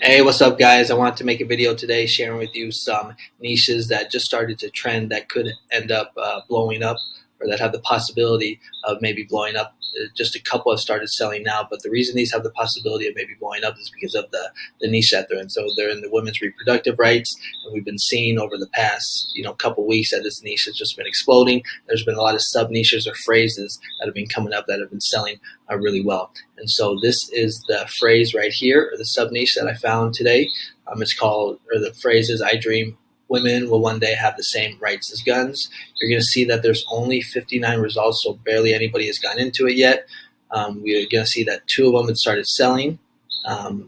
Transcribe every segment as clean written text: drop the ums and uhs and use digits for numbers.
Hey, what's up, guys? I wanted to make a video today sharing with you some niches that just started to trend that could end up blowing up, or that have the possibility of maybe blowing up. Just a couple have started selling now, but the reason these have the possibility of maybe blowing up is because of the niche that they're in. So they're in the women's reproductive rights, and we've been seeing over the past couple weeks that this niche has just been exploding. There's been a lot of sub niches or phrases that have been coming up that have been selling really well. And so this is the phrase right here, or the sub niche that I found today. It's called, or the phrase is, "I dream women will one day have the same rights as guns." You're going to see that there's only 59 results, so barely anybody has gotten into it yet. We're going to see that 2 of them had started selling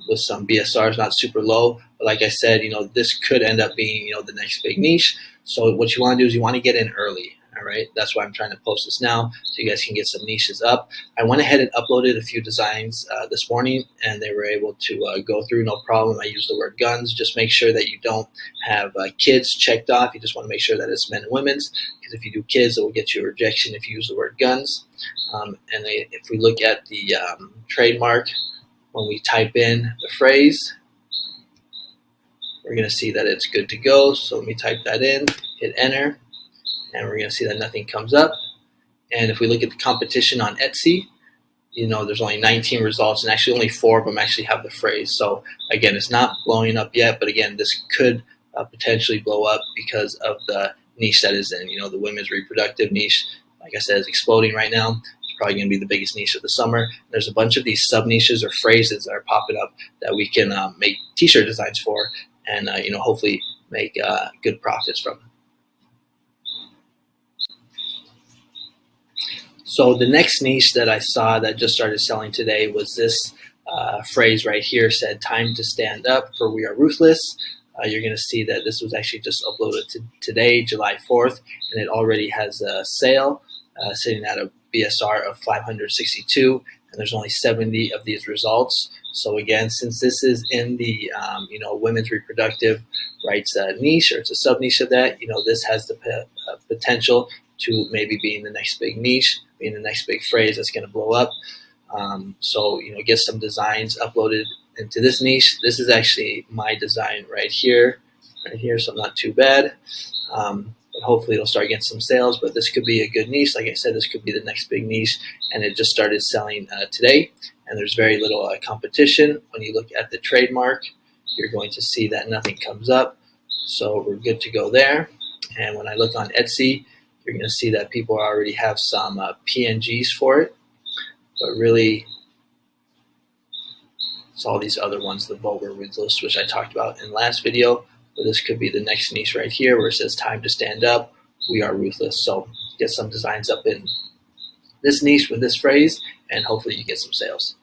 with some BSRs, not super low. But like I said, this could end up being, the next big niche. So what you want to do is you want to get in early. All right, that's why I'm trying to post this now, so you guys can get some niches up. I went ahead and uploaded a few designs this morning, and they were able to go through no problem. I used the word guns. Just make sure that you don't have kids checked off. You just want to make sure that it's men and women's, because if you do kids, it will get you a rejection if you use the word guns. If we look at the trademark, when we type in the phrase, we're going to see that it's good to go. So let me type that in, hit enter. And we're going to see that nothing comes up. And if we look at the competition on Etsy, there's only 19 results, and actually only 4 of them actually have the phrase. So again, it's not blowing up yet, but again, this could potentially blow up because of the niche that is in. The women's reproductive niche, like I said, is exploding right now. It's probably going to be the biggest niche of the summer. There's a bunch of these sub niches or phrases that are popping up that we can make t-shirt designs for, and hopefully make good profits from. So the next niche that I saw that just started selling today was this phrase right here, said, "Time to stand up, for we are ruthless." You're going to see that this was actually just uploaded today, July 4th, and it already has a sale sitting at a BSR of 562, and there's only 70 of these results. So again, since this is in the women's reproductive rights niche, or it's a sub niche of that, this has the potential to maybe being the next big niche, being the next big phrase that's going to blow up. So get some designs uploaded into this niche. This is actually my design right here, so not too bad. But hopefully it'll start getting some sales, but this could be a good niche. Like I said, this could be the next big niche, and it just started selling today, and there's very little competition. When you look at the trademark, you're going to see that nothing comes up, so we're good to go there. And when I look on Etsy, you're going to see that people already have some PNGs for it, but really it's all these other ones, the vulgar ruthless, which I talked about in the last video. But this could be the next niche right here, where it says, "Time to stand up, we are ruthless." So get some designs up in this niche with this phrase, and hopefully you get some sales.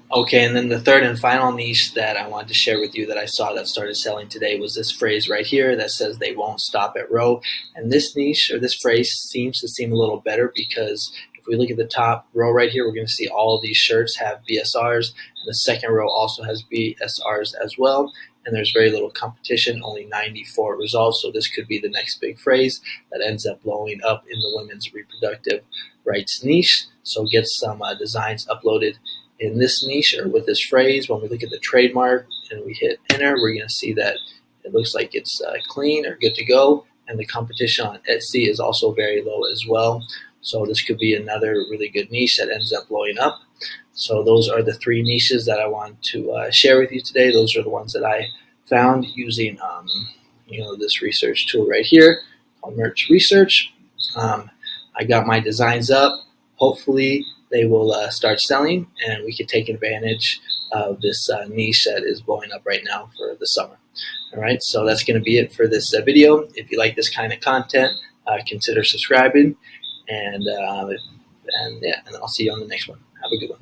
Okay, and then the third and final niche that I wanted to share with you that I saw that started selling today was this phrase right here that says, "They won't stop at row." And this niche, or this phrase, seems to seem a little better, because if we look at the top row right here, we're going to see all of these shirts have BSRs, and the second row also has BSRs as well. And there's very little competition, only 94 results. So this could be the next big phrase that ends up blowing up in the women's reproductive rights niche. So get some designs uploaded in this niche or with this phrase. When we look at the trademark and we hit enter, we're going to see that it looks like it's clean or good to go. And the competition on Etsy is also very low as well. So this could be another really good niche that ends up blowing up. So those are the 3 niches that I want to share with you today. Those are the ones that I found using this research tool right here called Merch Research. I got my designs up. Hopefully they will start selling, and we can take advantage of this niche that is blowing up right now for the summer. All right, so that's going to be it for this video. If you like this kind of content, consider subscribing, and I'll see you on the next one. Have a good one.